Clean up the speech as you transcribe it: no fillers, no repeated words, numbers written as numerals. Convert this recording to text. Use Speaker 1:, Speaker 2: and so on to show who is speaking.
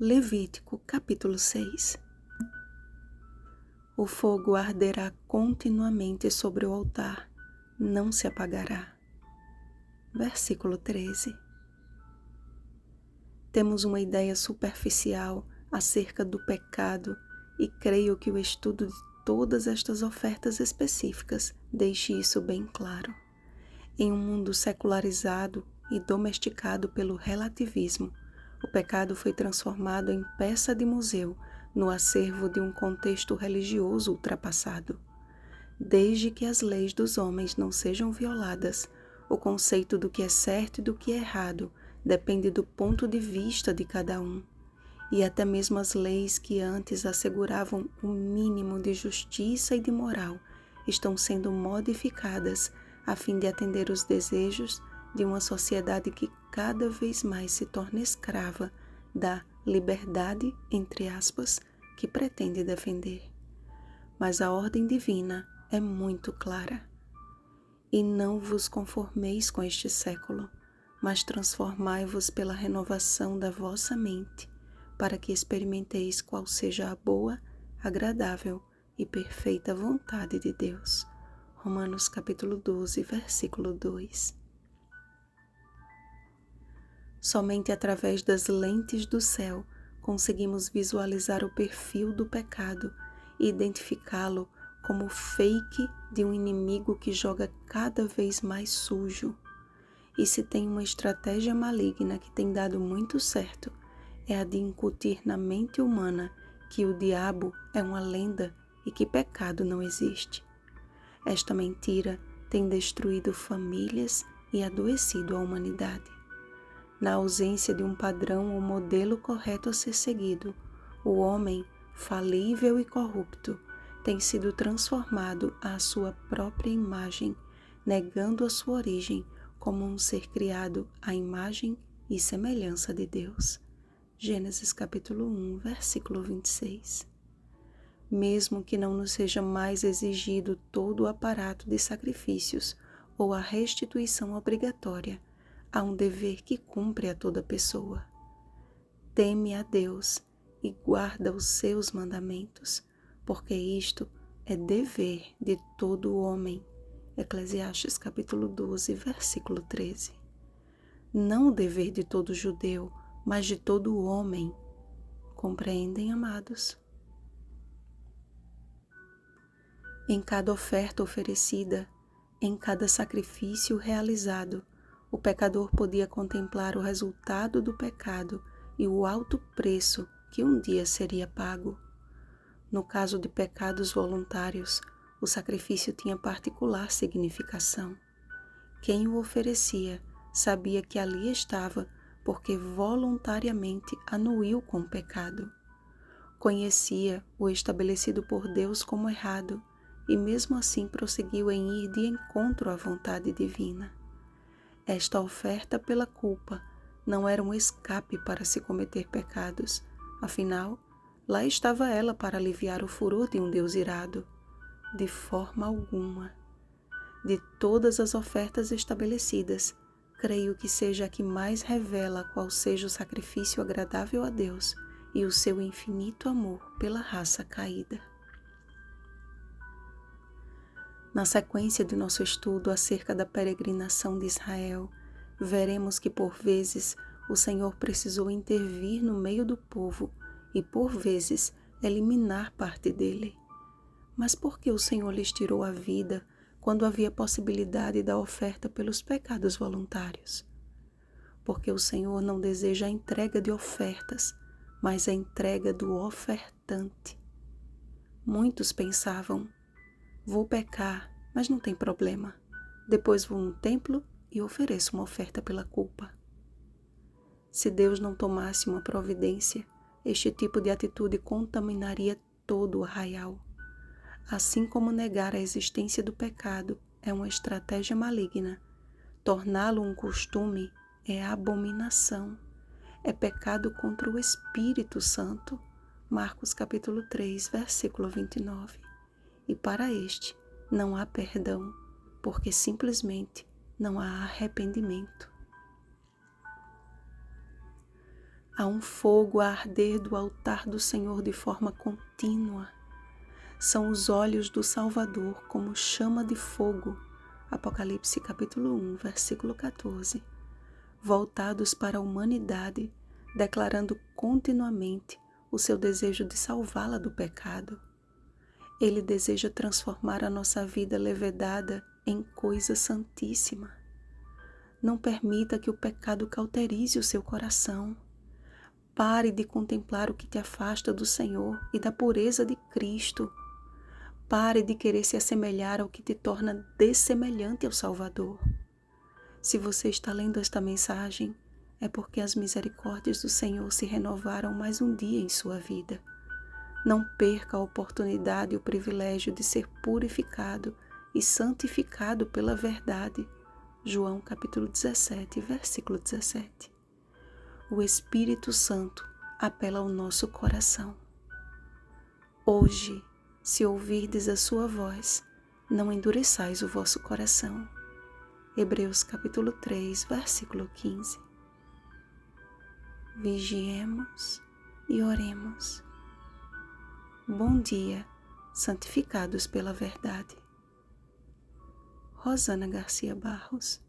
Speaker 1: Levítico capítulo 6. O fogo arderá continuamente sobre o altar, não se apagará. Versículo 13. Temos uma ideia superficial acerca do pecado e creio que o estudo de todas estas ofertas específicas deixe isso bem claro. Em um mundo secularizado e domesticado pelo relativismo, o pecado foi transformado em peça de museu no acervo de um contexto religioso ultrapassado. Desde que as leis dos homens não sejam violadas, o conceito do que é certo e do que é errado depende do ponto de vista de cada um. E até mesmo as leis que antes asseguravam o mínimo de justiça e de moral estão sendo modificadas a fim de atender os desejos de uma sociedade que cada vez mais se torna escrava da liberdade, entre aspas, que pretende defender. Mas a ordem divina é muito clara. E não vos conformeis com este século, mas transformai-vos pela renovação da vossa mente, para que experimenteis qual seja a boa, agradável e perfeita vontade de Deus. Romanos capítulo 12, versículo 2. Somente através das lentes do céu conseguimos visualizar o perfil do pecado e identificá-lo como fake de um inimigo que joga cada vez mais sujo. E se tem uma estratégia maligna que tem dado muito certo, é a de incutir na mente humana que o diabo é uma lenda e que pecado não existe. Esta mentira tem destruído famílias e adoecido a humanidade. Na ausência de um padrão ou modelo correto a ser seguido, o homem, falível e corrupto, tem sido transformado à sua própria imagem, negando a sua origem como um ser criado à imagem e semelhança de Deus. Gênesis capítulo 1, versículo 26. Mesmo que não nos seja mais exigido todo o aparato de sacrifícios ou a restituição obrigatória, há um dever que cumpre a toda pessoa. Teme a Deus e guarda os seus mandamentos, porque isto é dever de todo homem. Eclesiastes capítulo 12, versículo 13. Não o dever de todo judeu, mas de todo homem. Compreendem, amados? Em cada oferta oferecida, em cada sacrifício realizado, o pecador podia contemplar o resultado do pecado e o alto preço que um dia seria pago. No caso de pecados voluntários, o sacrifício tinha particular significação. Quem o oferecia sabia que ali estava porque voluntariamente anuiu com o pecado. Conhecia o estabelecido por Deus como errado e mesmo assim prosseguiu em ir de encontro à vontade divina. Esta oferta pela culpa não era um escape para se cometer pecados, afinal, lá estava ela para aliviar o furor de um Deus irado. De forma alguma. De todas as ofertas estabelecidas, creio que seja a que mais revela qual seja o sacrifício agradável a Deus e o seu infinito amor pela raça caída. Na sequência de nosso estudo acerca da peregrinação de Israel, veremos que por vezes o Senhor precisou intervir no meio do povo e por vezes eliminar parte dele. Mas por que o Senhor lhes tirou a vida quando havia possibilidade da oferta pelos pecados voluntários? Porque o Senhor não deseja a entrega de ofertas, mas a entrega do ofertante. Muitos pensavam, vou pecar, mas não tem problema. Depois vou no templo e ofereço uma oferta pela culpa. Se Deus não tomasse uma providência, este tipo de atitude contaminaria todo o arraial. Assim como negar a existência do pecado é uma estratégia maligna, torná-lo um costume é abominação, é pecado contra o Espírito Santo. Marcos capítulo 3, versículo 29. E para este não há perdão, porque simplesmente não há arrependimento. Há um fogo a arder do altar do Senhor de forma contínua. São os olhos do Salvador como chama de fogo, Apocalipse capítulo 1, versículo 14, voltados para a humanidade, declarando continuamente o seu desejo de salvá-la do pecado. Ele deseja transformar a nossa vida levedada em coisa santíssima. Não permita que o pecado cauterize o seu coração. Pare de contemplar o que te afasta do Senhor e da pureza de Cristo. Pare de querer se assemelhar ao que te torna dessemelhante ao Salvador. Se você está lendo esta mensagem, é porque as misericórdias do Senhor se renovaram mais um dia em sua vida. Não perca a oportunidade e o privilégio de ser purificado e santificado pela verdade. João capítulo 17, versículo 17. O Espírito Santo apela ao nosso coração. Hoje, se ouvirdes a sua voz, não endureçais o vosso coração. Hebreus capítulo 3, versículo 15. Vigiemos e oremos. Bom dia, santificados pela verdade. Rosana Garcia Barros.